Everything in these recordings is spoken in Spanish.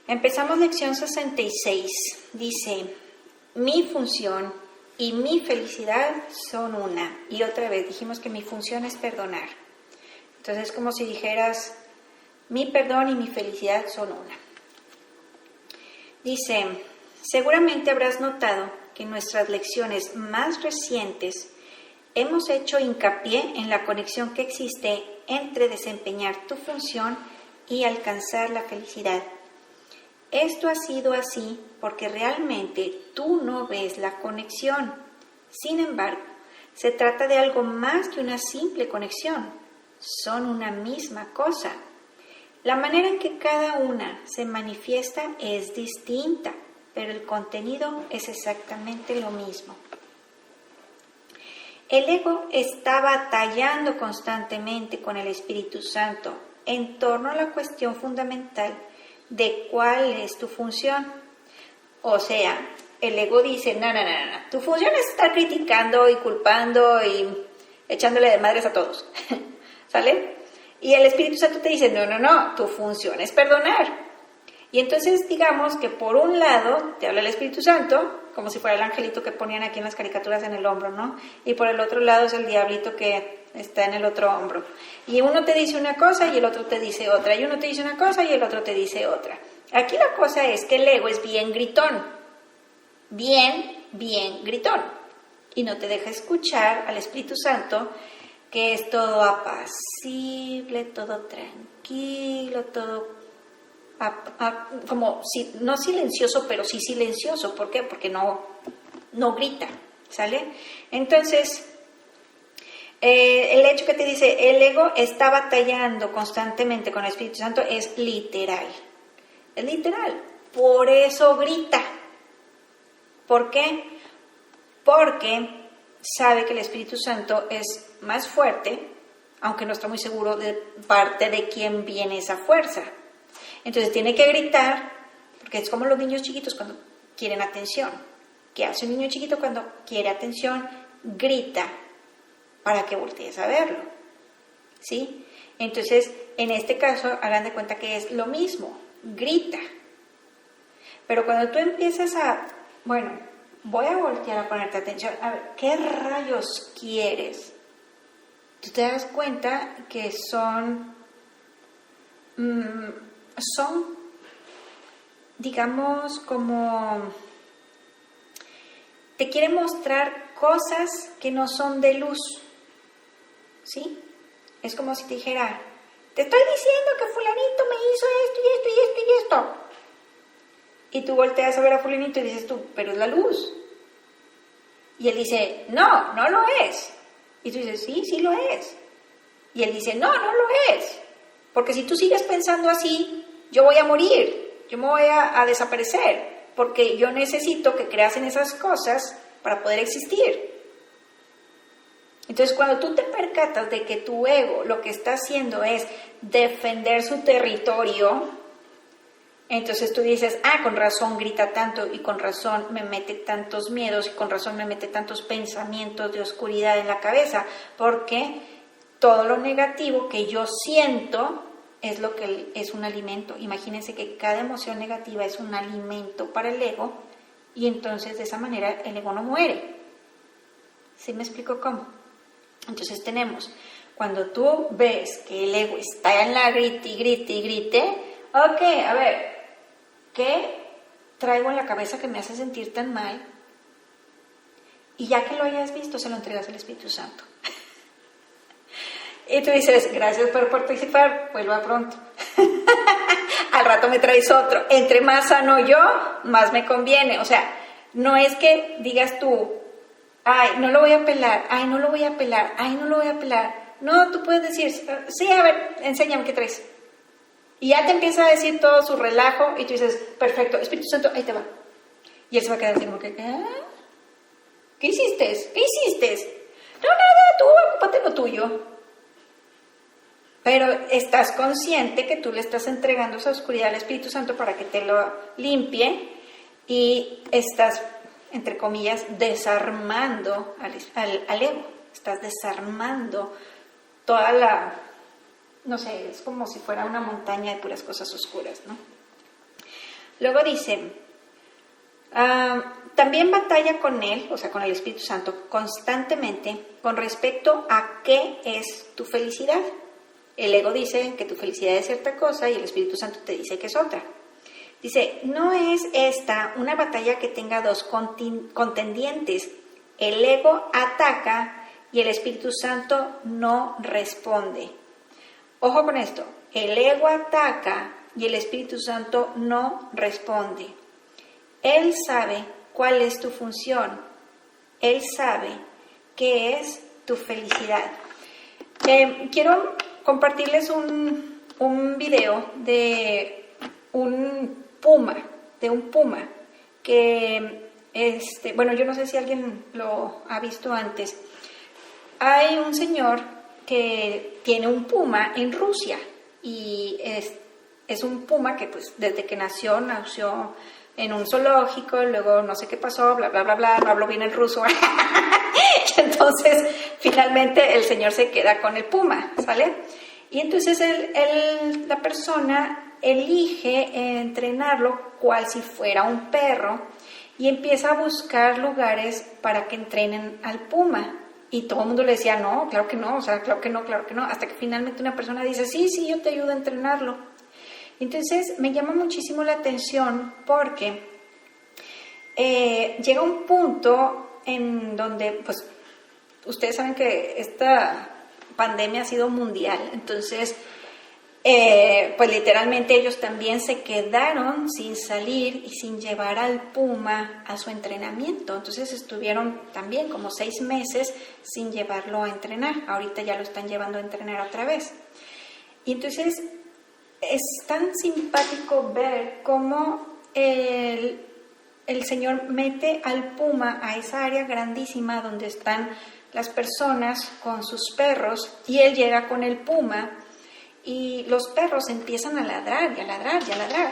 Empezamos lección 66. Dice, mi función y mi felicidad son una. Y otra vez dijimos que mi función es perdonar. Entonces es como si dijeras, mi perdón y mi felicidad son una. Dice, seguramente habrás notado que en nuestras lecciones más recientes hemos hecho hincapié en la conexión que existe entre desempeñar tu función y alcanzar la felicidad. Esto ha sido así porque realmente tú no ves la conexión. Sin embargo, se trata de algo más que una simple conexión. Son una misma cosa. La manera en que cada una se manifiesta es distinta, pero el contenido es exactamente lo mismo. El ego está batallando constantemente con el Espíritu Santo en torno a la cuestión fundamental de cuál es tu función. O sea, el ego dice, no, tu función es estar criticando y culpando y echándole de madres a todos, ¿sale? Y el Espíritu Santo te dice, no, tu función es perdonar. Y entonces digamos que por un lado te habla el Espíritu Santo, como si fuera el angelito que ponían aquí en las caricaturas en el hombro, ¿no? Y por el otro lado es el diablito que está en el otro hombro. Y uno te dice una cosa y el otro te dice otra. Y uno te dice una cosa y el otro te dice otra. Aquí la cosa es que el ego es bien gritón. Bien gritón. Y no te deja escuchar al Espíritu Santo, que es todo apacible, todo tranquilo, todo como si, no silencioso, pero sí silencioso. ¿Por qué? Porque no grita, ¿sale? Entonces, el hecho que te dice el ego está batallando constantemente con el Espíritu Santo es literal. Es literal. Por eso grita. ¿Por qué? Porque sabe que el Espíritu Santo es más fuerte, aunque no está muy seguro de parte de quién viene esa fuerza. Entonces tiene que gritar, porque es como los niños chiquitos cuando quieren atención. ¿Qué hace un niño chiquito cuando quiere atención? Grita para que voltees a verlo, ¿sí? Entonces, en este caso, hagan de cuenta que es lo mismo, grita. Pero cuando tú empiezas bueno, voy a voltear a ponerte atención, a ver, ¿qué rayos quieres? Tú te das cuenta que son, digamos, como te quiere mostrar cosas que no son de luz, ¿sí? Es como si te dijera, te estoy diciendo que fulanito me hizo esto y esto y esto y esto. Y tú volteas a ver a fulanito y dices tú, pero es la luz. Y él dice, no lo es. Y tú dices, sí lo es. Y él dice, no lo es. Porque si tú sigues pensando así, yo voy a morir, yo me voy a desaparecer, porque yo necesito que creas en esas cosas para poder existir. Entonces, cuando tú te percatas de que tu ego lo que está haciendo es defender su territorio, entonces tú dices, con razón grita tanto y con razón me mete tantos miedos y con razón me mete tantos pensamientos de oscuridad en la cabeza, porque todo lo negativo que yo siento es lo que es un alimento. Imagínense que cada emoción negativa es un alimento para el ego y entonces de esa manera el ego no muere. ¿Sí me explico cómo? Entonces tenemos, cuando tú ves que el ego está en la grite, ok, a ver, ¿qué traigo en la cabeza que me hace sentir tan mal? Y ya que lo hayas visto, se lo entregas al Espíritu Santo. Y tú dices, gracias por participar, vuelva pronto. Al rato me traes otro. Entre más sano yo, más me conviene. O sea, no es que digas tú, no lo voy a pelar, no lo voy a pelar, no lo voy a pelar. No, tú puedes decir, sí, a ver, enséñame qué traes. Y ya te empieza a decir todo su relajo y tú dices, perfecto, Espíritu Santo, ahí te va. Y él se va a quedar así como que, ¿qué hiciste? No, nada, tú ocúpate lo tuyo. Pero estás consciente que tú le estás entregando esa oscuridad al Espíritu Santo para que te lo limpie y estás, entre comillas, desarmando al ego. Estás desarmando toda no sé, es como si fuera una montaña de puras cosas oscuras, ¿no? Luego dice, también batalla con él, o sea, con el Espíritu Santo, constantemente con respecto a qué es tu felicidad. El ego dice que tu felicidad es cierta cosa y el Espíritu Santo te dice que es otra. Dice, no es esta una batalla que tenga dos contendientes. El ego ataca y el Espíritu Santo no responde. Ojo con esto, el ego ataca y el Espíritu Santo no responde. Él sabe cuál es tu función. Él sabe qué es tu felicidad. Quiero compartirles un video de un puma, que, bueno, yo no sé si alguien lo ha visto antes. Hay un señor que tiene un puma en Rusia y es un puma que pues desde que nació en un zoológico, luego no sé qué pasó, bla, bla, bla, bla, no hablo bien el ruso. Y entonces finalmente el señor se queda con el puma, ¿sale? Y entonces la persona elige entrenarlo cual si fuera un perro y empieza a buscar lugares para que entrenen al puma. Y todo el mundo le decía, no, claro que no, o sea, claro que no, hasta que finalmente una persona dice, sí, yo te ayudo a entrenarlo. Entonces me llama muchísimo la atención porque llega un punto en donde, pues, ustedes saben que esta pandemia ha sido mundial, entonces, pues literalmente ellos también se quedaron sin salir y sin llevar al puma a su entrenamiento. Entonces estuvieron también como 6 meses sin llevarlo a entrenar. Ahorita ya lo están llevando a entrenar otra vez. Y entonces es tan simpático ver cómo el Señor mete al puma a esa área grandísima donde están las personas con sus perros y él llega con el puma y los perros empiezan a ladrar y a ladrar y a ladrar.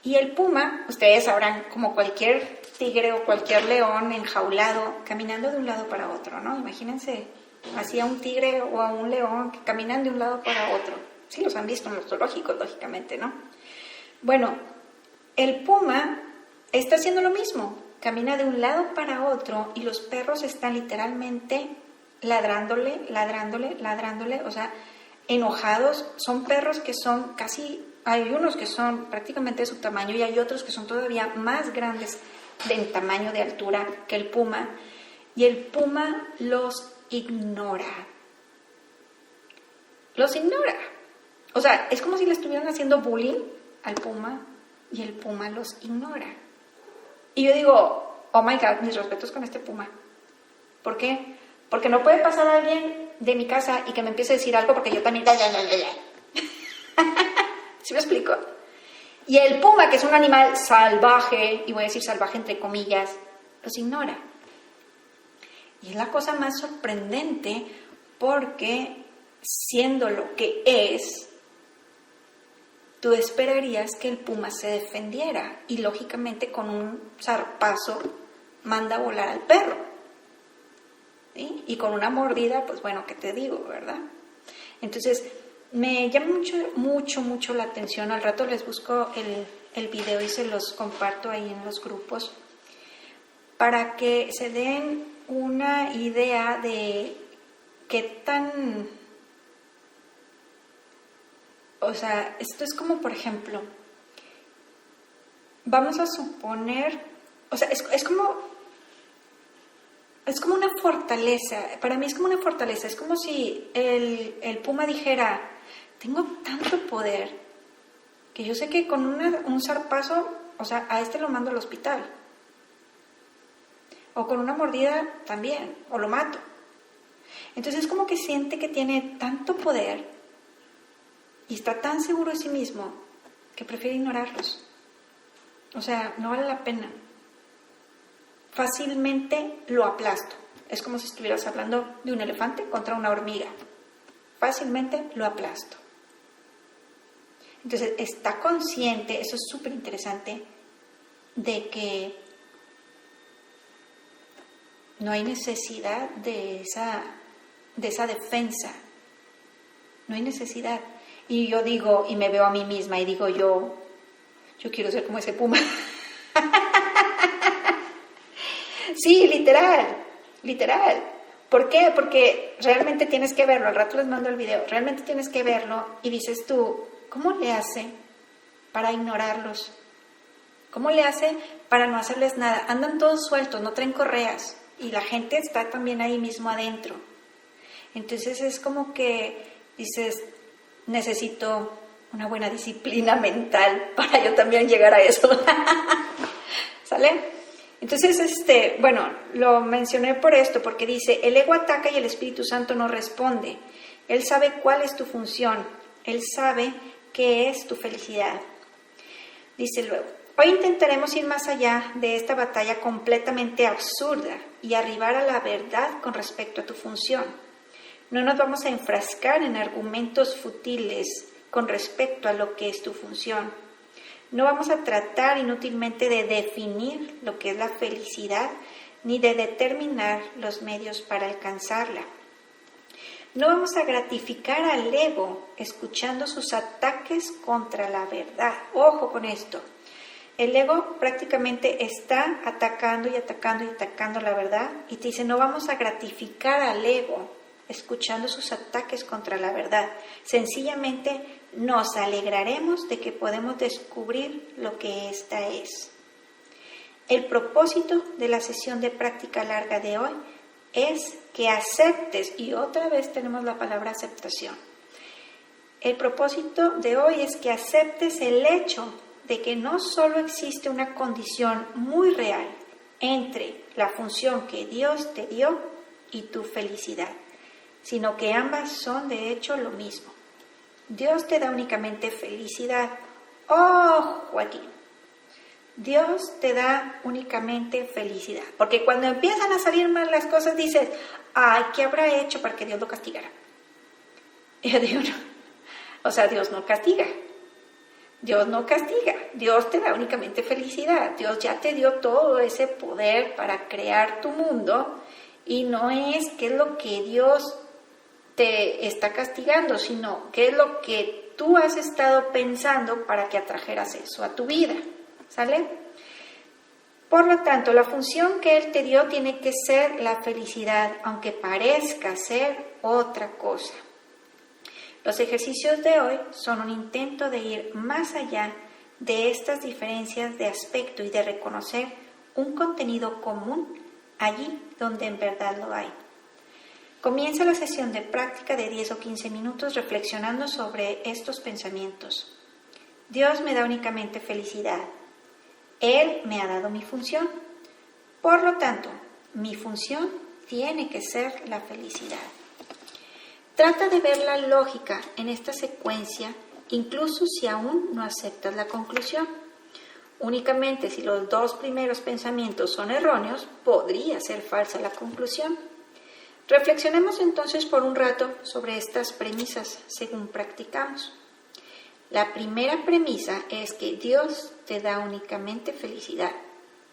Y el puma, ustedes sabrán, como cualquier tigre o cualquier león enjaulado, caminando de un lado para otro, ¿no? Imagínense así a un tigre o a un león que caminan de un lado para otro. Sí, los han visto en los zoológicos, lógicamente, ¿no? Bueno, el puma está haciendo lo mismo, camina de un lado para otro y los perros están literalmente ladrándole, o sea, enojados. Son perros que son casi, hay unos que son prácticamente de su tamaño y hay otros que son todavía más grandes en tamaño de altura que el puma, y el puma los ignora. Los ignora. O sea, es como si le estuvieran haciendo bullying al puma y el puma los ignora. Y yo digo, oh my God, mis respetos con este puma. ¿Por qué? Porque no puede pasar alguien de mi casa y que me empiece a decir algo porque yo también... ¿Sí me explico? Y el puma, que es un animal salvaje, y voy a decir salvaje entre comillas, los ignora. Y es la cosa más sorprendente porque, siendo lo que es, tú esperarías que el puma se defendiera y lógicamente con un zarpazo manda a volar al perro. ¿Sí? Y con una mordida, pues bueno, ¿qué te digo, verdad? Entonces, me llama mucho la atención. Al rato les busco el video y se los comparto ahí en los grupos para que se den una idea de qué tan... O sea, esto es como, por ejemplo, vamos a suponer, o sea, es como una fortaleza. Para mí es como una fortaleza. Es como si el puma dijera, tengo tanto poder que yo sé que con un zarpazo, o sea, a este lo mando al hospital. O con una mordida también, o lo mato. Entonces es como que siente que tiene tanto poder y está tan seguro de sí mismo que prefiere ignorarlos. O sea, no vale la pena. Fácilmente lo aplasto. Es como si estuvieras hablando de un elefante contra una hormiga. Fácilmente lo aplasto. Entonces está consciente, eso es súper interesante, de que no hay necesidad de esa defensa. No hay necesidad. Y yo digo, y me veo a mí misma y digo yo, Yo quiero ser como ese puma. Sí, literal. ¿Por qué? Porque realmente tienes que verlo. Al rato les mando el video. Realmente tienes que verlo y dices tú, ¿cómo le hace para ignorarlos? ¿Cómo le hace para no hacerles nada? Andan todos sueltos, no traen correas y la gente está también ahí mismo adentro. Entonces es como que dices, necesito una buena disciplina mental para yo también llegar a eso. ¿Sale? Entonces, bueno, lo mencioné por esto, porque dice, el ego ataca y el Espíritu Santo no responde. Él sabe cuál es tu función. Él sabe qué es tu felicidad. Dice luego, hoy intentaremos ir más allá de esta batalla completamente absurda y arribar a la verdad con respecto a tu función. No nos vamos a enfrascar en argumentos fútiles con respecto a lo que es tu función. No vamos a tratar inútilmente de definir lo que es la felicidad ni de determinar los medios para alcanzarla. No vamos a gratificar al ego escuchando sus ataques contra la verdad. Ojo con esto. El ego prácticamente está atacando y atacando y atacando la verdad y te dice, no vamos a gratificar al ego escuchando sus ataques contra la verdad. Sencillamente nos alegraremos de que podemos descubrir lo que ésta es. El propósito de la sesión de práctica larga de hoy es que aceptes, y otra vez tenemos la palabra aceptación. El propósito de hoy es que aceptes el hecho de que no solo existe una condición muy real entre la función que Dios te dio y tu felicidad, sino que ambas son de hecho lo mismo. Dios te da únicamente felicidad. ¡Ojo aquí! Dios te da únicamente felicidad. Porque cuando empiezan a salir mal las cosas dices, ¡ay, qué habrá hecho para que Dios lo castigara! Y yo digo, no. O sea, Dios no castiga. Dios no castiga. Dios te da únicamente felicidad. Dios ya te dio todo ese poder para crear tu mundo y no es qué es lo que Dios te está castigando, sino qué es lo que tú has estado pensando para que atrajeras eso a tu vida, ¿sale? Por lo tanto, la función que Él te dio tiene que ser la felicidad, aunque parezca ser otra cosa. Los ejercicios de hoy son un intento de ir más allá de estas diferencias de aspecto y de reconocer un contenido común allí donde en verdad lo hay. Comienza la sesión de práctica de 10 o 15 minutos reflexionando sobre estos pensamientos. Dios me da únicamente felicidad. Él me ha dado mi función. Por lo tanto, mi función tiene que ser la felicidad. Trata de ver la lógica en esta secuencia, incluso si aún no aceptas la conclusión. Únicamente si los dos primeros pensamientos son erróneos, podría ser falsa la conclusión. Reflexionemos entonces por un rato sobre estas premisas según practicamos. La primera premisa es que Dios te da únicamente felicidad.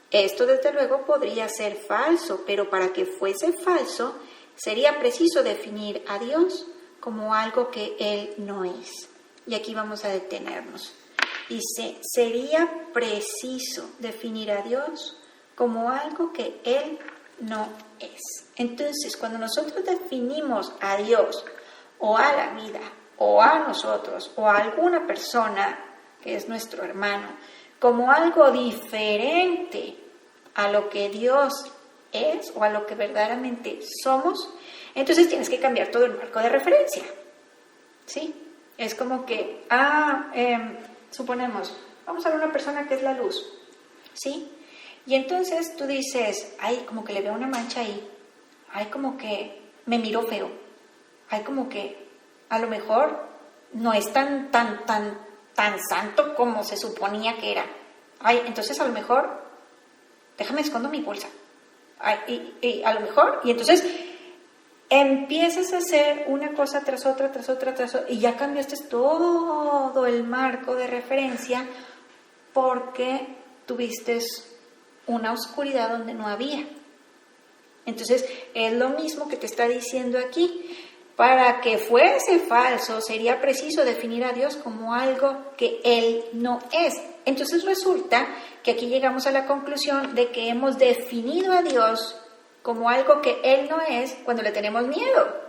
Esto desde luego podría ser falso, pero para que fuese falso sería preciso definir a Dios como algo que Él no es. Y aquí vamos a detenernos. Dice, sería preciso definir a Dios como algo que Él no es. Entonces, cuando nosotros definimos a Dios o a la vida o a nosotros o a alguna persona que es nuestro hermano como algo diferente a lo que Dios es o a lo que verdaderamente somos, entonces tienes que cambiar todo el marco de referencia. ¿Sí? Es como que, suponemos, vamos a ver una persona que es la luz. ¿Sí? Y entonces tú dices, ay, como que le veo una mancha ahí, ay, como que me miro feo, ay, como que a lo mejor no es tan santo como se suponía que era. Ay, entonces a lo mejor, déjame escondo mi bolsa. Ay, y a lo mejor, y entonces empiezas a hacer una cosa tras otra, y ya cambiaste todo el marco de referencia porque tuviste una oscuridad donde no había. Entonces, es lo mismo que te está diciendo aquí. Para que fuese falso, sería preciso definir a Dios como algo que Él no es. Entonces resulta que aquí llegamos a la conclusión de que hemos definido a Dios como algo que Él no es cuando le tenemos miedo.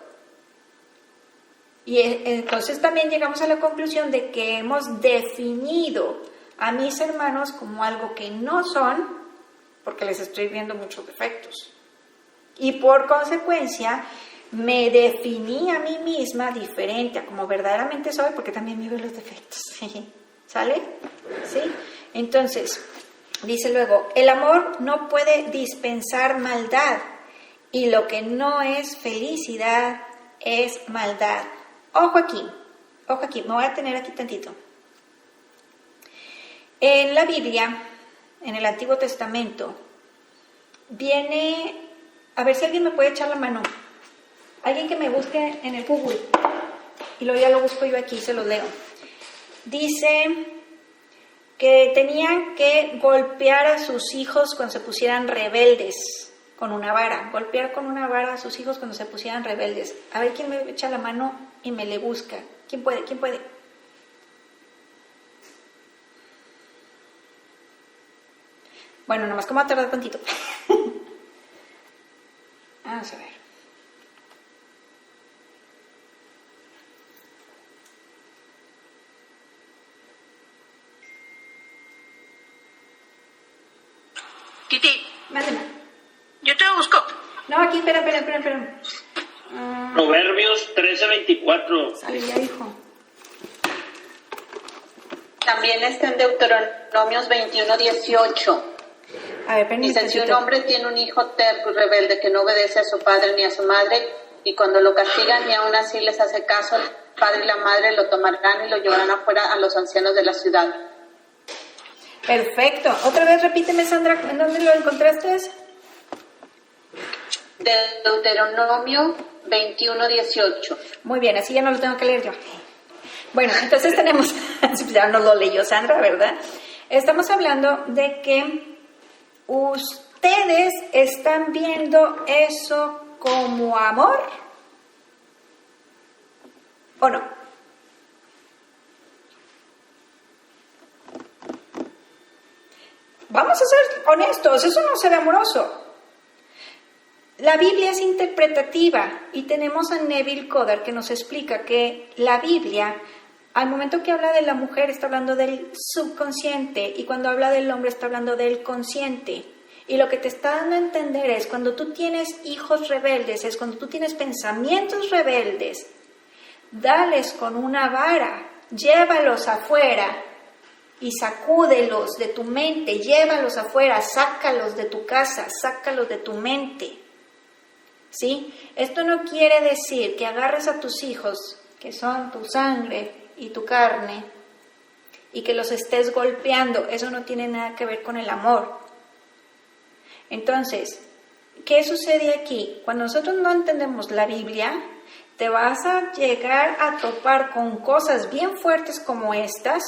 Y entonces también llegamos a la conclusión de que hemos definido a mis hermanos como algo que no son, porque les estoy viendo muchos defectos. Y por consecuencia, me definí a mí misma diferente a como verdaderamente soy, porque también me veo los defectos. ¿Sale? ¿Sí? Entonces, dice luego, el amor no puede dispensar maldad, y lo que no es felicidad es maldad. Ojo aquí, me voy a tener aquí tantito. En la Biblia, en el Antiguo Testamento, viene, a ver si alguien me puede echar la mano, alguien que me busque en el Google, y luego ya lo busco yo aquí, se lo leo. Dice que tenían que golpear a sus hijos cuando se pusieran rebeldes, con una vara, golpear con una vara a sus hijos cuando se pusieran rebeldes. A ver quién me echa la mano y me le busca. ¿Quién puede? ¿Quién puede? Bueno, nomás como va a tardar tantito. Vamos a ver. Titi, Mándeme. yo te busco. No, aquí, espera. Proverbios 13:24. Sale ya, hijo. También está en Deuteronomios 21:18. A ver, permíteme. Dice, si un hombre tiene un hijo terco y rebelde que no obedece a su padre ni a su madre, y cuando lo castigan y aún así les hace caso, el padre y la madre lo tomarán y lo llevarán afuera a los ancianos de la ciudad. Perfecto. Otra vez repíteme, Sandra, ¿en dónde lo encontraste? De Deuteronomio 21:18. Muy bien, así ya no lo tengo que leer yo. Bueno, entonces tenemos, ya no lo leyó Sandra, ¿verdad? Estamos hablando de que ustedes están viendo eso como amor, ¿o no? Vamos a ser honestos, eso no será amoroso. La Biblia es interpretativa y tenemos a Neville Goddard que nos explica que la Biblia, al momento que habla de la mujer, está hablando del subconsciente, y cuando habla del hombre está hablando del consciente. Y lo que te está dando a entender es cuando tú tienes hijos rebeldes, es cuando tú tienes pensamientos rebeldes, dales con una vara, llévalos afuera y sacúdelos de tu mente, llévalos afuera, sácalos de tu casa, sácalos de tu mente. ¿Sí? Esto no quiere decir que agarres a tus hijos, que son tu sangre y tu carne, y que los estés golpeando. Eso no tiene nada que ver con el amor. Entonces, ¿qué sucede aquí? Cuando nosotros no entendemos la Biblia, te vas a llegar a topar con cosas bien fuertes como estas,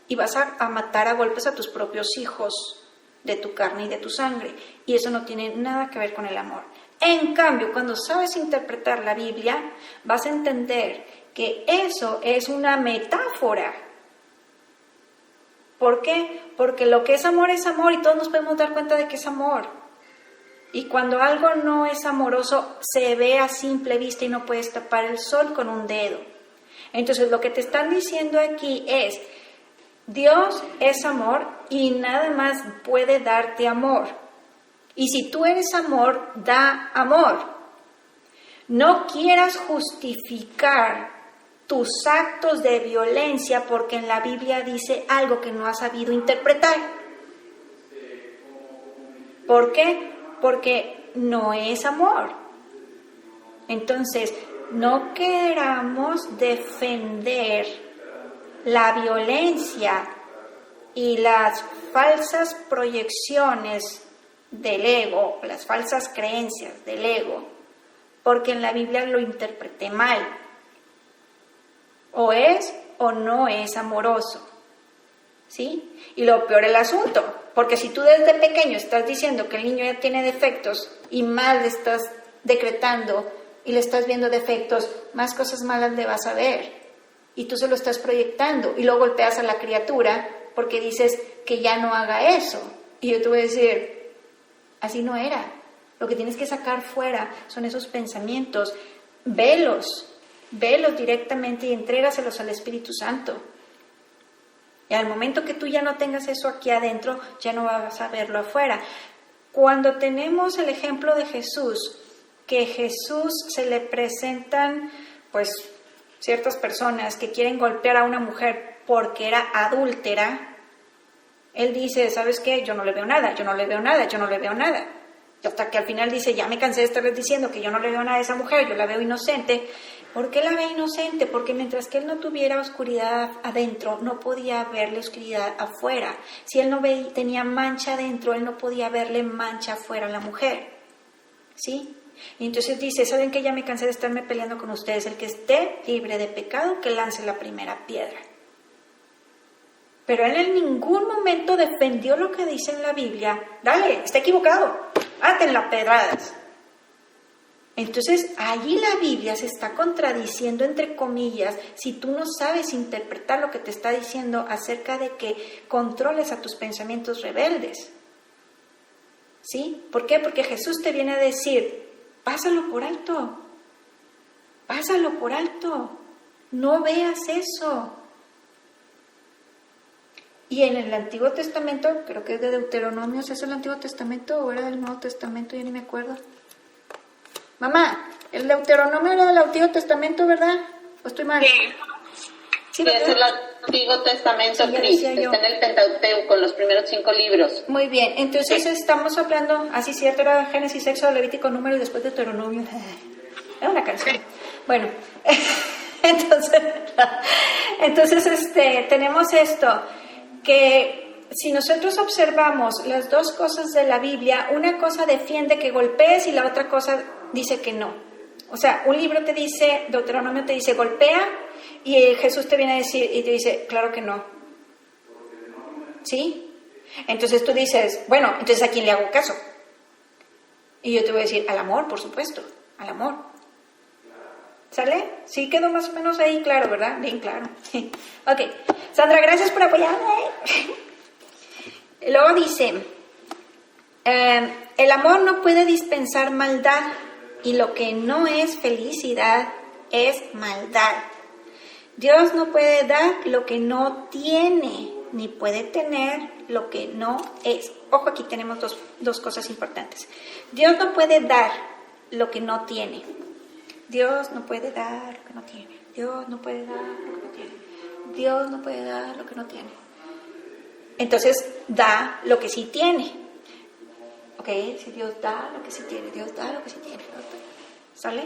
y vas a matar a golpes a tus propios hijos de tu carne y de tu sangre. Y eso no tiene nada que ver con el amor. En cambio, cuando sabes interpretar la Biblia, vas a entender que eso es una metáfora. ¿Por qué? Porque lo que es amor y todos nos podemos dar cuenta de que es amor. Y cuando algo no es amoroso, se ve a simple vista y no puedes tapar el sol con un dedo. Entonces, lo que te están diciendo aquí es, Dios es amor y nada más puede darte amor. Y si tú eres amor, da amor. No quieras justificar tus actos de violencia porque en la Biblia dice algo que no has sabido interpretar. ¿Por qué? Porque no es amor. Entonces, no queramos defender la violencia y las falsas proyecciones del ego, las falsas creencias del ego, porque en la Biblia lo interpreté mal. O es o no es amoroso, ¿sí? Y lo peor el asunto, porque si tú desde pequeño estás diciendo que el niño ya tiene defectos y mal estás decretando y le estás viendo defectos, más cosas malas le vas a ver. Y tú se lo estás proyectando y luego golpeas a la criatura porque dices que ya no haga eso. Y yo te voy a decir, así no era. Lo que tienes que sacar fuera son esos pensamientos. Velos directamente y entrégaselos al Espíritu Santo. Y al momento que tú ya no tengas eso aquí adentro, ya no vas a verlo afuera. Cuando tenemos el ejemplo de Jesús, que Jesús se le presentan, pues, ciertas personas que quieren golpear a una mujer porque era adúltera, él dice, ¿sabes qué? Yo no le veo nada, yo no le veo nada, yo no le veo nada. Y hasta que al final dice, ya me cansé de estarles diciendo que yo no le veo nada a esa mujer, yo la veo inocente. ¿Por qué la ve inocente? Porque mientras que él no tuviera oscuridad adentro, no podía verle oscuridad afuera. Si él no tenía mancha adentro, él no podía verle mancha afuera a la mujer. ¿Sí? Y entonces dice, ¿saben qué? Ya me cansé de estarme peleando con ustedes. El que esté libre de pecado, que lance la primera piedra. Pero él en ningún momento defendió lo que dice en la Biblia. Dale, está equivocado. Átenla pedradas. Entonces, allí la Biblia se está contradiciendo, entre comillas, si tú no sabes interpretar lo que te está diciendo acerca de que controles a tus pensamientos rebeldes. ¿Sí? ¿Por qué? Porque Jesús te viene a decir, pásalo por alto. Pásalo por alto. No veas eso. Y en el Antiguo Testamento, creo que es de Deuteronomio, ¿es el Antiguo Testamento o era del Nuevo Testamento? Ya ni me acuerdo. Mamá, el Deuteronomio era del Antiguo Testamento, ¿verdad? ¿O estoy mal? Sí, es el Antiguo Testamento, sí, Cris. Está en el Pentateuco, los primeros 5 libros. Muy bien, entonces estamos hablando, así cierto, era Génesis, Éxodo, Levítico, Número y después Deuteronomio. Era una canción. Bueno, entonces tenemos esto, que si nosotros observamos las dos cosas de la Biblia, una cosa defiende que golpees y la otra cosa dice que no. O sea, un libro te dice, Deuteronomio te dice golpea, y Jesús te viene a decir y te dice, claro que no. ¿Sí? Entonces tú dices, bueno, entonces ¿a quién le hago caso? Y yo te voy a decir, al amor, por supuesto, al amor. ¿Sale? Sí quedó más o menos ahí claro, ¿verdad? Bien claro. Ok. Sandra, gracias por apoyarme. Luego dice, el amor no puede dispensar maldad y lo que no es felicidad es maldad. Dios no puede dar lo que no tiene, ni puede tener lo que no es. Ojo, aquí tenemos dos cosas importantes. Dios no puede dar lo que no tiene. Dios no puede dar lo que no tiene. Dios no puede dar lo que no tiene. Dios no puede dar lo que no tiene. Entonces, da lo que sí tiene. ¿Ok? Si Dios da lo que sí tiene, Dios da lo que sí tiene. ¿Sale?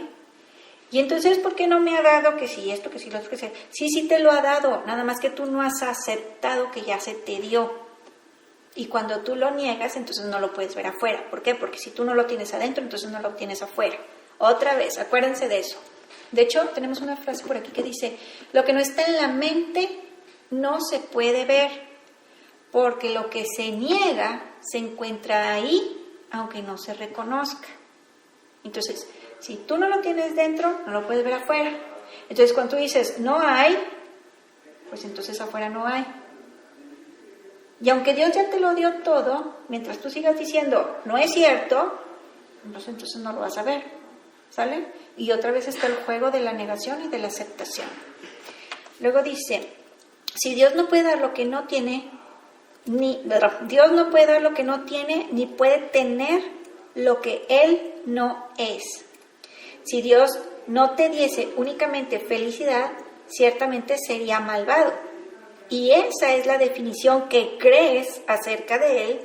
Y entonces, ¿por qué no me ha dado que sí esto, que sí lo otro, que sí? Sí te lo ha dado, nada más que tú no has aceptado que ya se te dio. Y cuando tú lo niegas, entonces no lo puedes ver afuera. ¿Por qué? Porque si tú no lo tienes adentro, entonces no lo tienes afuera. Otra vez, acuérdense de eso. De hecho, tenemos una frase por aquí que dice, lo que no está en la mente no se puede ver, porque lo que se niega se encuentra ahí, aunque no se reconozca. Entonces, si tú no lo tienes dentro, no lo puedes ver afuera. Entonces, cuando tú dices, no hay, pues entonces afuera no hay. Y aunque Dios ya te lo dio todo, mientras tú sigas diciendo, no es cierto, entonces no lo vas a ver. ¿Sale? Y otra vez está el juego de la negación y de la aceptación. Luego dice, si Dios no puede dar lo que no tiene, Dios no puede dar lo que no tiene, ni puede tener lo que Él no es. Si Dios no te diese únicamente felicidad, ciertamente sería malvado. Y esa es la definición que crees acerca de Él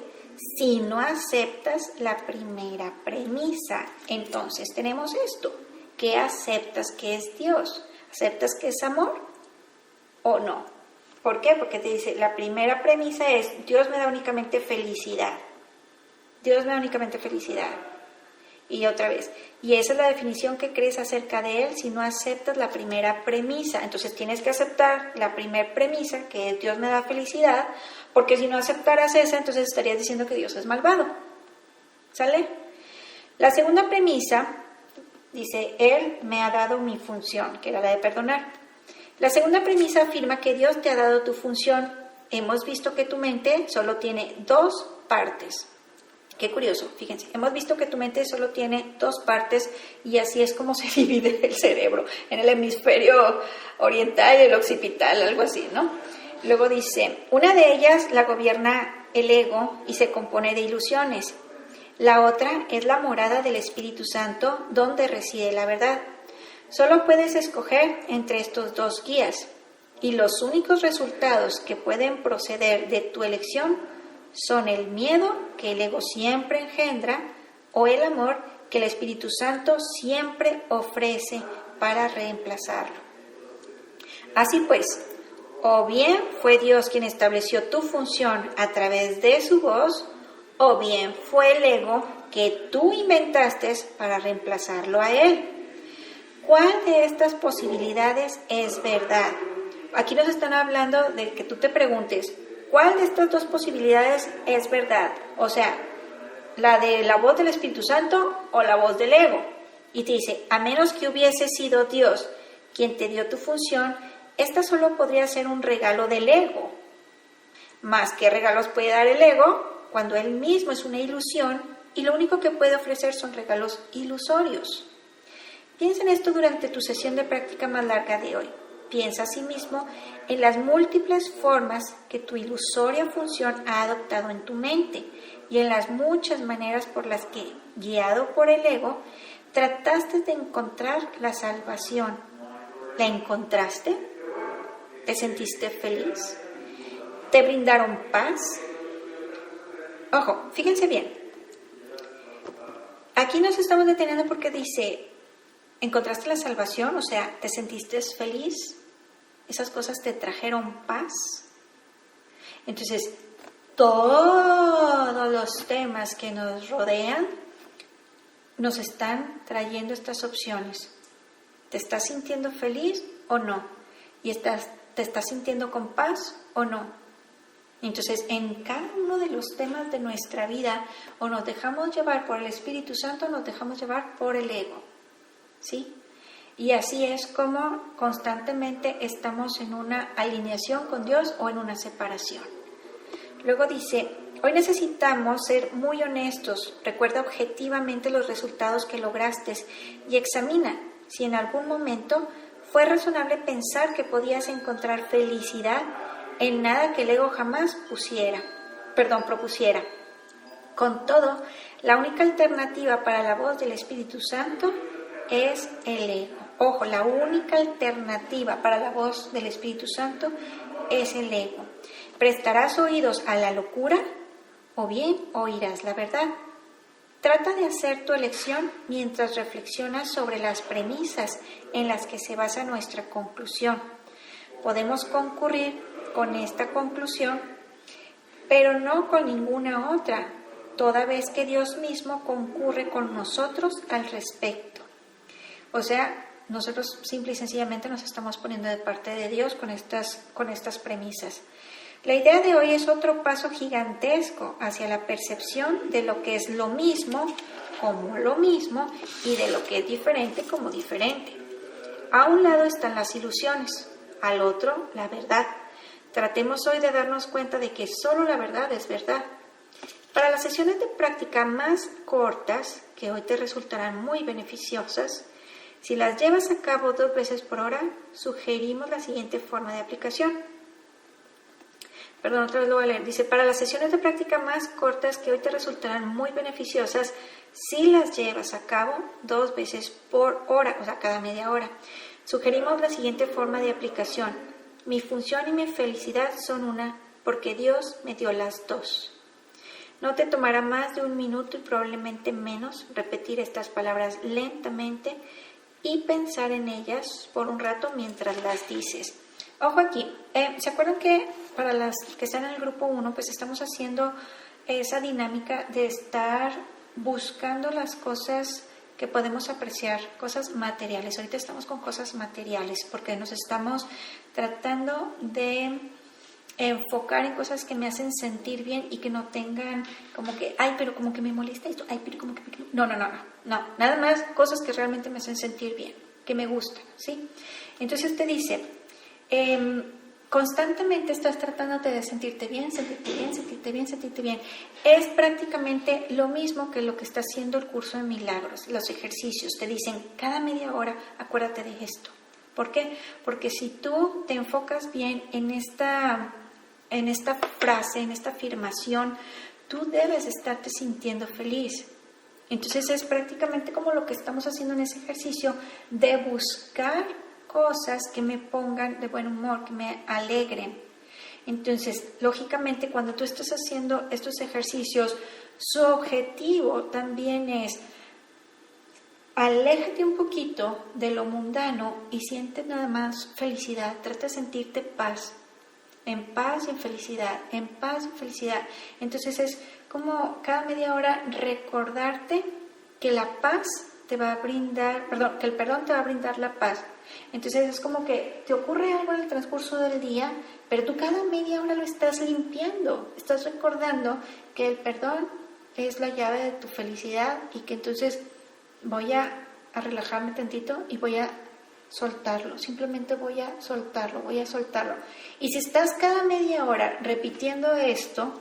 si no aceptas la primera premisa. Entonces tenemos esto. ¿Qué aceptas que es Dios? ¿Aceptas que es amor o no? ¿Por qué? Porque te dice, la primera premisa es, Dios me da únicamente felicidad. Dios me da únicamente felicidad. Y otra vez, y esa es la definición que crees acerca de Él si no aceptas la primera premisa. Entonces tienes que aceptar la primera premisa, que es Dios me da felicidad, porque si no aceptaras esa, entonces estarías diciendo que Dios es malvado. ¿Sale? La segunda premisa Dice, Él me ha dado mi función, que era la de perdonar. La segunda premisa afirma que Dios te ha dado tu función. Hemos visto que tu mente solo tiene 2 partes. Qué curioso, fíjense, hemos visto que tu mente solo tiene 2 partes y así es como se divide el cerebro, en el hemisferio oriental y el occipital, algo así, ¿no? Luego dice, una de ellas la gobierna el ego y se compone de ilusiones. La otra es la morada del Espíritu Santo, donde reside la verdad. Solo puedes escoger entre estos 2 guías y los únicos resultados que pueden proceder de tu elección son el miedo que el ego siempre engendra o el amor que el Espíritu Santo siempre ofrece para reemplazarlo. Así pues, o bien fue Dios quien estableció tu función a través de su voz, o bien fue el ego que tú inventaste para reemplazarlo a él. ¿Cuál de estas posibilidades es verdad? Aquí nos están hablando de que tú te preguntes, ¿cuál de estas 2 posibilidades es verdad? O sea, la de la voz del Espíritu Santo o la voz del ego. Y te dice, a menos que hubiese sido Dios quien te dio tu función, esta solo podría ser un regalo del ego. Más que regalos puede dar el ego cuando él mismo es una ilusión y lo único que puede ofrecer son regalos ilusorios. Piensa en esto durante tu sesión de práctica más larga de hoy. Piensa asimismo en las múltiples formas que tu ilusoria función ha adoptado en tu mente y en las muchas maneras por las que, guiado por el ego, trataste de encontrar la salvación. ¿La encontraste? ¿Te sentiste feliz? ¿Te brindaron paz? Ojo, fíjense bien. Aquí nos estamos deteniendo porque dice, ¿encontraste la salvación? O sea, ¿te sentiste feliz? ¿Esas cosas te trajeron paz? Entonces, todos los temas que nos rodean nos están trayendo estas opciones. ¿Te estás sintiendo feliz o no? ¿Y te estás sintiendo con paz o no? Entonces, en cada uno de los temas de nuestra vida, o nos dejamos llevar por el Espíritu Santo, o nos dejamos llevar por el ego, ¿sí? Y así es como constantemente estamos en una alineación con Dios o en una separación. Luego dice, hoy necesitamos ser muy honestos. Recuerda objetivamente los resultados que lograste y examina si en algún momento fue razonable pensar que podías encontrar felicidad en nada que el ego jamás propusiera. Con todo, la única alternativa para la voz del Espíritu Santo es el ego. Ojo, la única alternativa para la voz del Espíritu Santo es el ego. ¿Prestarás oídos a la locura o bien oirás la verdad? Trata de hacer tu elección mientras reflexionas sobre las premisas en las que se basa nuestra conclusión. Podemos concurrir con esta conclusión, pero no con ninguna otra, toda vez que Dios mismo concurre con nosotros al respecto. O sea, nosotros simple y sencillamente nos estamos poniendo de parte de Dios con estas premisas. La idea de hoy es otro paso gigantesco hacia la percepción de lo que es lo mismo como lo mismo y de lo que es diferente como diferente. A un lado están las ilusiones, al otro la verdad. Tratemos hoy de darnos cuenta de que solo la verdad es verdad. Para las sesiones de práctica más cortas, que hoy te resultarán muy beneficiosas, si las llevas a cabo 2 veces por hora, sugerimos la siguiente forma de aplicación. Otra vez lo voy a leer. Dice, para las sesiones de práctica más cortas, que hoy te resultarán muy beneficiosas, si las llevas a cabo 2 veces por hora, o sea, cada media hora, sugerimos la siguiente forma de aplicación. Mi función y mi felicidad son una, porque Dios me dio las 2. No te tomará más de 1 minuto y probablemente menos repetir estas palabras lentamente y pensar en ellas por un rato mientras las dices. Ojo aquí, ¿se acuerdan que para las que están en el grupo 1, pues estamos haciendo esa dinámica de estar buscando las cosas que podemos apreciar, cosas materiales? Ahorita estamos con cosas materiales porque nos estamos tratando de enfocar en cosas que me hacen sentir bien y que no tengan como que, ay, pero como que me molesta esto, ay, pero como que... No, nada más cosas que realmente me hacen sentir bien, que me gustan, ¿sí? Entonces te dice, constantemente estás tratando de sentirte bien, sentirte bien, sentirte bien, sentirte bien. Es prácticamente lo mismo que lo que está haciendo el curso de milagros, los ejercicios. Te dicen, cada media hora acuérdate de esto. ¿Por qué? Porque si tú te enfocas bien en esta frase, en esta afirmación, tú debes estarte sintiendo feliz. Entonces es prácticamente como lo que estamos haciendo en ese ejercicio de buscar cosas que me pongan de buen humor, que me alegren. Entonces, lógicamente, cuando tú estás haciendo estos ejercicios, su objetivo también es aléjate un poquito de lo mundano y siente nada más felicidad. Trata de sentirte paz y en felicidad, en paz y en felicidad. Entonces es como cada media hora recordarte que la paz te va a brindar, que el perdón te va a brindar la paz. Entonces es como que te ocurre algo en el transcurso del día, pero tú cada media hora lo estás limpiando, estás recordando que el perdón es la llave de tu felicidad y que entonces voy a relajarme tantito y voy a soltarlo, simplemente voy a soltarlo. Y si estás cada media hora repitiendo esto,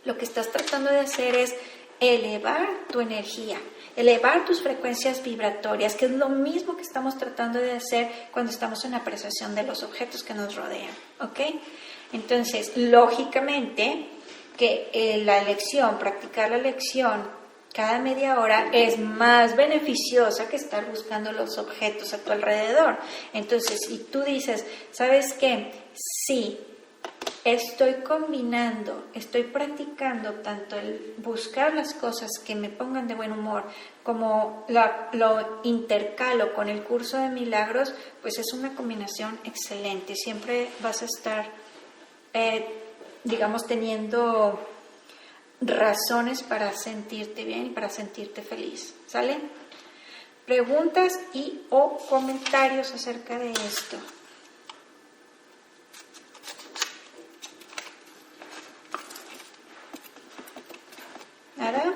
lo que estás tratando de hacer es elevar tu energía, elevar tus frecuencias vibratorias, que es lo mismo que estamos tratando de hacer cuando estamos en la apreciación de los objetos que nos rodean, ¿ok? Entonces, lógicamente, que practicar la lección cada media hora es más beneficiosa que estar buscando los objetos a tu alrededor. Entonces, si tú dices, ¿sabes qué? Sí, estoy practicando tanto el buscar las cosas que me pongan de buen humor como lo intercalo con el curso de milagros, pues es una combinación excelente. Siempre vas a estar, teniendo razones para sentirte bien y para sentirte feliz, ¿sale? Preguntas o comentarios acerca de esto. ¿Nada?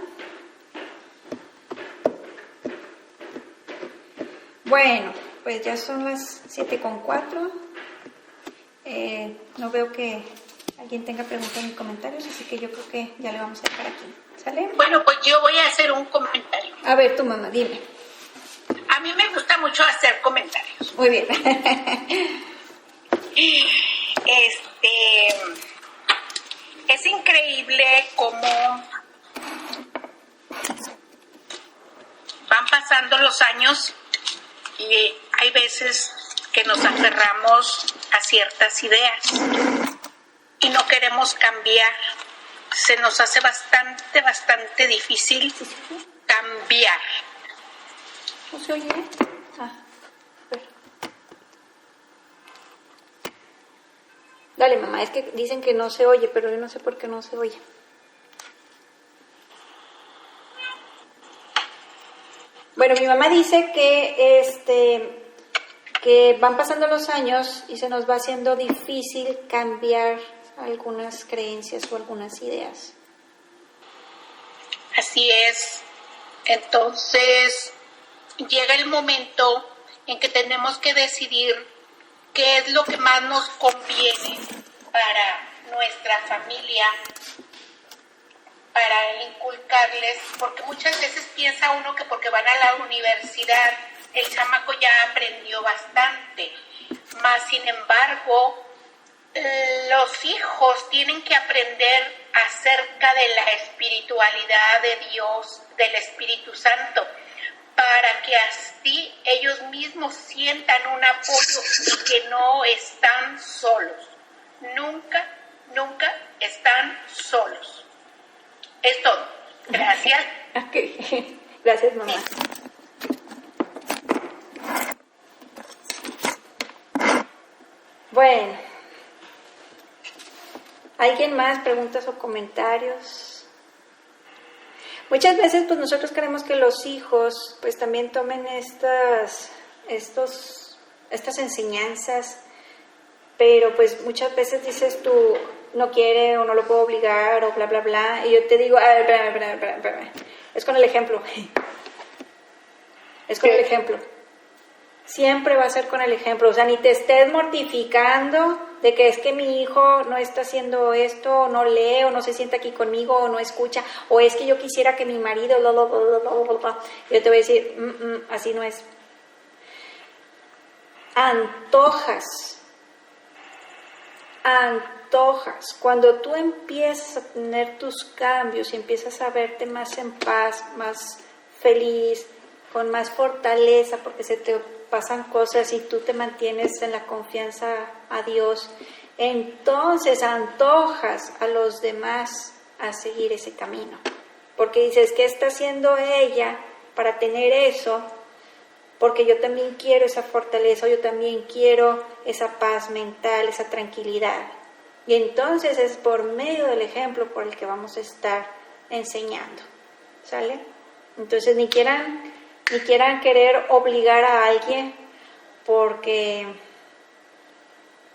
Bueno, pues ya son las 7:04. No veo que alguien tenga preguntas ni comentarios, así que yo creo que ya le vamos a dejar aquí. ¿Sale? Bueno, pues yo voy a hacer un comentario. A ver, tu mamá, dime. A mí me gusta mucho hacer comentarios. Muy bien. Es increíble cómo van pasando los años y hay veces que nos aferramos a ciertas ideas y no queremos cambiar. Se nos hace bastante difícil cambiar. ¿No se oye? Dale, mamá, es que dicen que no se oye, pero yo no sé por qué no se oye. Bueno, mi mamá dice que van pasando los años y se nos va haciendo difícil cambiar algunas creencias o algunas ideas. Así es. Entonces, llega el momento en que tenemos que decidir qué es lo que más nos conviene para nuestra familia, para el inculcarles, porque muchas veces piensa uno que porque van a la universidad el chamaco ya aprendió bastante, mas sin embargo los hijos tienen que aprender acerca de la espiritualidad de Dios, del Espíritu Santo, para que así ellos mismos sientan un apoyo y que no están solos. Nunca están solos. Es todo. Gracias. Okay. Gracias, mamá. Bueno. ¿Alguien más? ¿Preguntas o comentarios? Muchas veces pues nosotros queremos que los hijos pues también tomen estas enseñanzas pero pues muchas veces dices tú, no quiere o no lo puedo obligar o bla, bla, bla, y yo te digo, a ver, espérame. Es con el ejemplo. Es con el ejemplo. Siempre va a ser con el ejemplo. O sea, ni te estés mortificando de que es que mi hijo no está haciendo esto, o no lee, o no se sienta aquí conmigo, o no escucha, o es que yo quisiera que mi marido, bla, bla, bla, bla, bla, bla. Yo te voy a decir, así no es. Antojas. Cuando tú empiezas a tener tus cambios y empiezas a verte más en paz, más feliz, con más fortaleza, porque se te pasan cosas y tú te mantienes en la confianza a Dios, entonces antojas a los demás a seguir ese camino. Porque dices, ¿qué está haciendo ella para tener eso? Porque yo también quiero esa fortaleza, yo también quiero esa paz mental, esa tranquilidad. Y entonces es por medio del ejemplo por el que vamos a estar enseñando. ¿Sale? Entonces ni quieran querer obligar a alguien, porque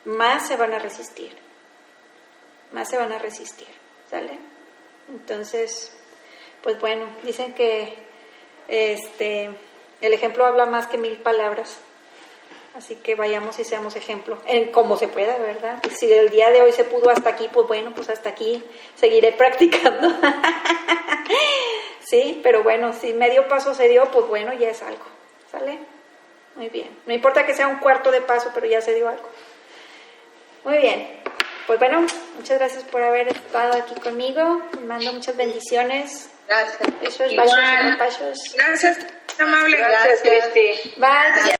más se van a resistir. ¿Sale? Entonces, pues bueno, dicen que el ejemplo habla más que 1000 palabras. Así que vayamos y seamos ejemplo, en cómo se pueda, ¿verdad? Pues si el día de hoy se pudo hasta aquí, pues bueno, pues hasta aquí seguiré practicando. Sí, pero bueno, si medio paso se dio, pues bueno, ya es algo. ¿Sale? Muy bien. No importa que sea un cuarto de paso, pero ya se dio algo. Muy bien. Pues bueno, muchas gracias por haber estado aquí conmigo. Les mando muchas bendiciones. Gracias. Eso es Igual. Pachos. Gracias, amable. Gracias, Cristi. Bye.